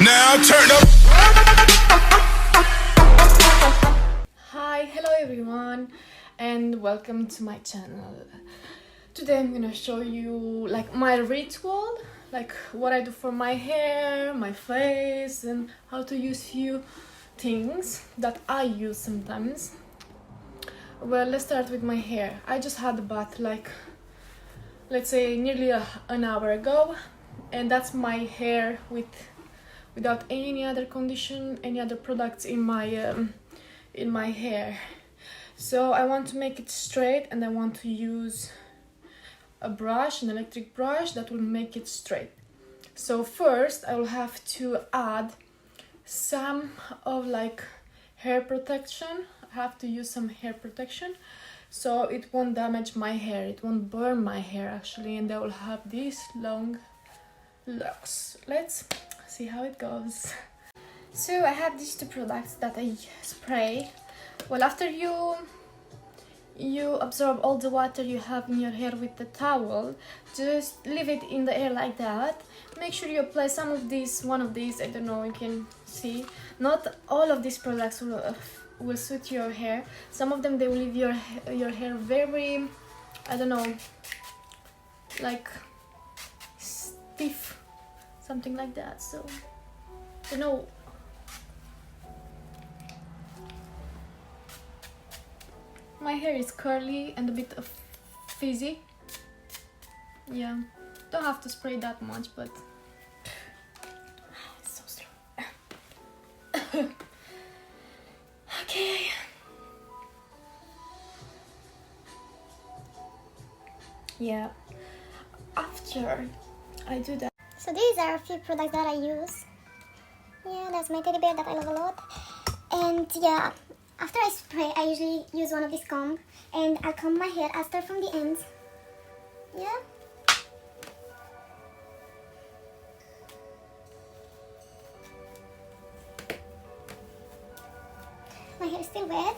Now turn up. Hi, hello everyone, and welcome to my channel. Today I'm gonna show you like my ritual, like what I do for my hair, my face, and how to use few things that I use sometimes. Well, let's start with my hair. I just had a bath like, let's say, nearly an hour ago, and that's my hair without any other condition, any other products in my hair. So I want to make it straight, and I want to use a brush, an electric brush that will make it straight. So first I will have to add some of like hair protection. I have to use some hair protection so it won't damage my hair, it won't burn my hair actually, and I will have these long locks. Let's see how it goes. So I have these two products that I spray. Well, after you absorb all the water you have in your hair with the towel, just leave it in the air like that. Make sure you apply some of these, one of these, I don't know, you can see. Not all of these products will suit your hair. Some of them, they will leave your hair very, I don't know, like stiff, something like that. So, you know, my hair is curly and a bit of frizzy. Yeah, don't have to spray that much, but it's so strong. Okay. Yeah, after I do that. So these are a few products that I use. Yeah, that's my teddy bear that I love a lot. And yeah, after I spray, I usually use one of these comb, and I'll comb my hair. I'll start from the ends. Yeah. My hair is still wet.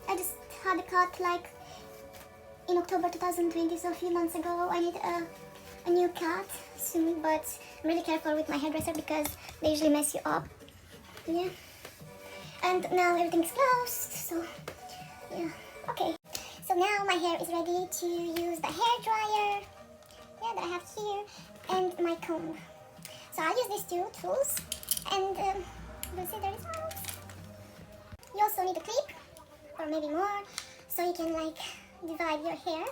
I just had a cut like in October 2020, so a few months ago. I need a new cut soon, but I'm really careful with my hairdresser because they usually mess you up. Yeah. And now everything's closed, so yeah. Okay. So now my hair is ready to use the hair dryer, yeah, that I have here, and my comb. So I'll use these two tools, and you'll see the results. You also need a clip, or maybe more, so you can like divide your hair.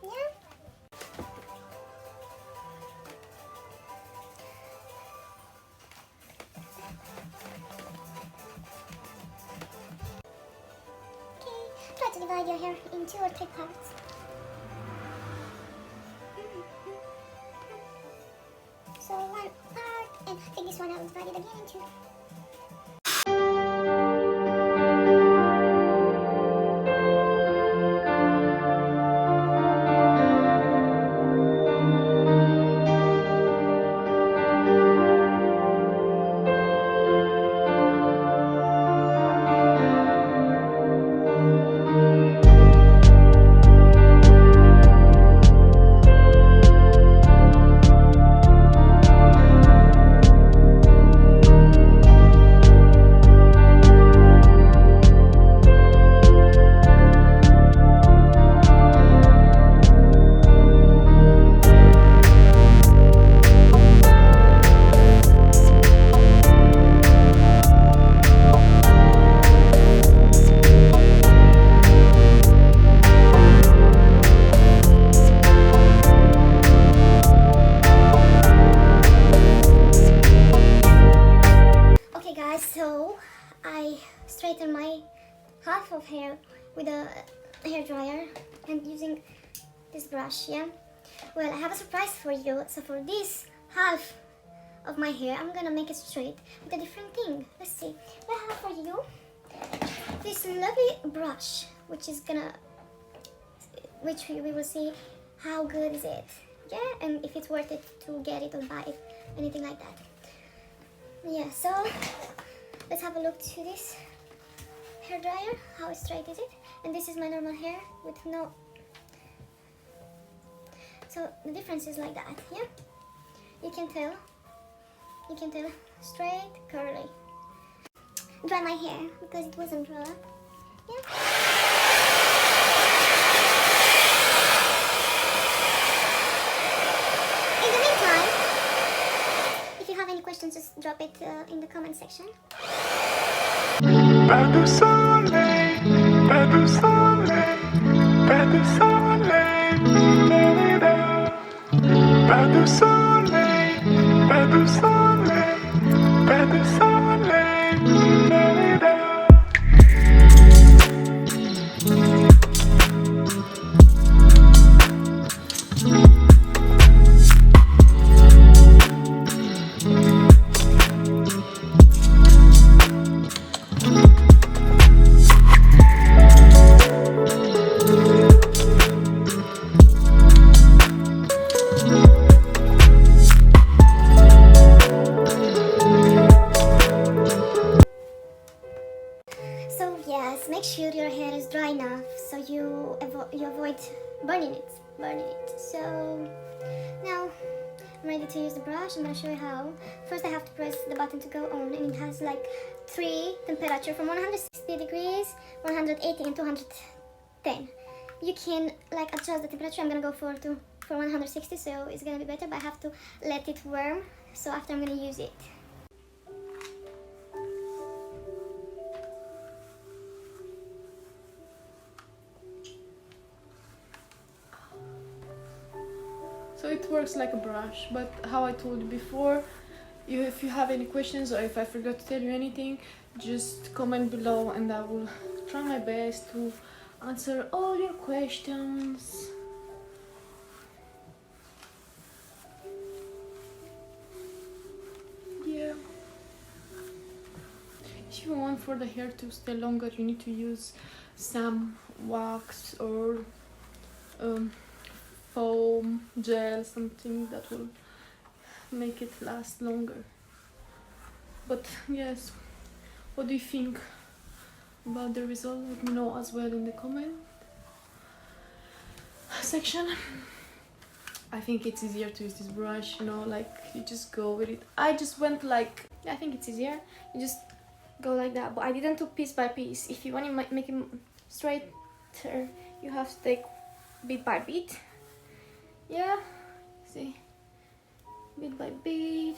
Yeah. Try to divide your hair in 2 or 3 parts. So one part, and I think this one I will divide it again in 2. So I straighten my half of hair with a hair dryer and using this brush. Yeah, well, I have a surprise for you. So for this half of my hair, I'm gonna make it straight with a different thing. Let's see. I have for you this lovely brush, which we will see how good is it. Yeah, and if it's worth it to get it or buy it, anything like that. Yeah, so let's have a look to this hair dryer. How straight is it? And this is my normal hair with no So the difference is like that, yeah? You can tell straight, curly. Dry my hair because it wasn't dry, yeah? In the meantime, if you have any questions, just drop it in the comment section. Pas de soleil, pas de soleil, pas de soleil, pas de soleil, pas de soleil, pas de soleil. So yes, make sure your hair is dry enough so you avoid burning it. So now I'm ready to use the brush. I'm gonna show you how. First I have to press the button to go on, and it has like 3 temperature from 160 degrees, 180 and 210. You can like adjust the temperature. I'm gonna go for 160, so it's gonna be better, but I have to let it warm, so after I'm gonna use it. So it works like a brush, but how I told you before, if you have any questions or if I forgot to tell you anything, just comment below and I will try my best to answer all your questions. Yeah. If you want for the hair to stay longer, you need to use some wax or foam, gel, something that will make it last longer. But yes, what do you think about the result? Let me know as well in the comment section. I think it's easier to use this brush, you know, like you just go with it. I just went like, I think it's easier, you just go like that, but I didn't do piece by piece. If you want to make it straighter, you have to take bit by bit. Yeah, see, bit by bit.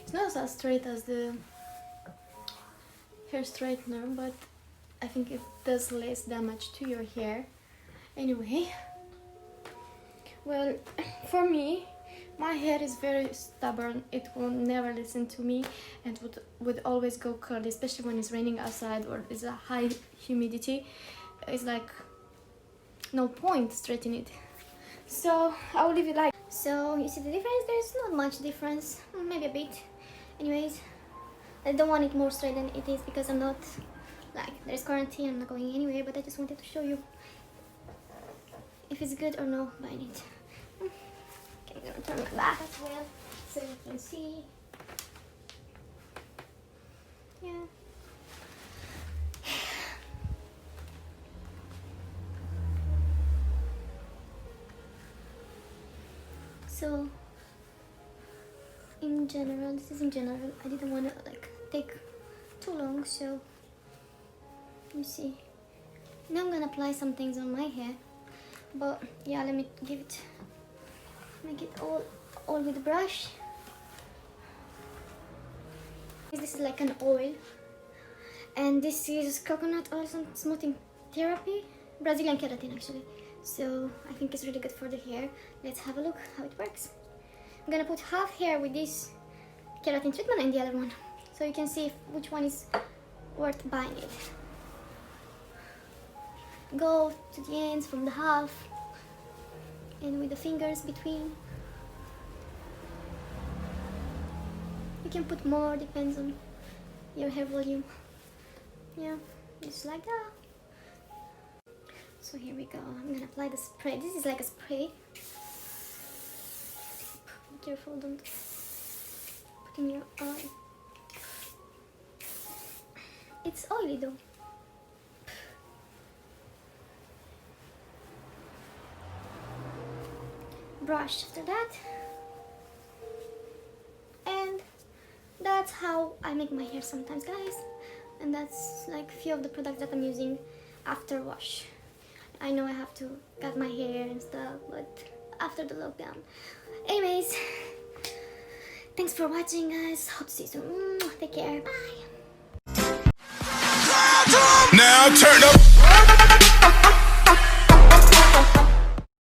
It's not as straight as the hair straightener, but I think it does less damage to your hair. Anyway, well, for me, my hair is very stubborn. It will never listen to me and would always go curly, especially when it's raining outside or there's a high humidity. It's like no point straightening it. So I will leave it like. So you see the difference? There's not much difference, maybe a bit. Anyways, I don't want it more straight than it is because I'm not like there's quarantine. I'm not going anywhere, but I just wanted to show you if it's good or no by it. Okay, I'm gonna turn my back as well so you can see. Yeah. So in general, this is in general. I didn't want to like take too long, so you see. Now I'm gonna apply some things on my hair, but yeah, let me make it all with the brush. This is like an oil, and this is coconut oil smoothing therapy, Brazilian keratin actually. So I think it's really good for the hair. Let's have a look how it works. I'm gonna put half hair with this keratin treatment and the other one, so you can see which one is worth buying it. Go to the ends from the half and with the fingers between. You can put more, depends on your hair volume. Yeah, just like that. So here we go. I'm gonna apply the spray. This is like a spray. careful, don't put in your eye. It's oily though. Brush after that. And that's how I make my hair sometimes, guys. And that's like a few of the products that I'm using after wash. I know I have to cut my hair and stuff, but after the lockdown. Anyways, thanks for watching, guys. Hope to see you soon. Take care. Bye. Now turn up.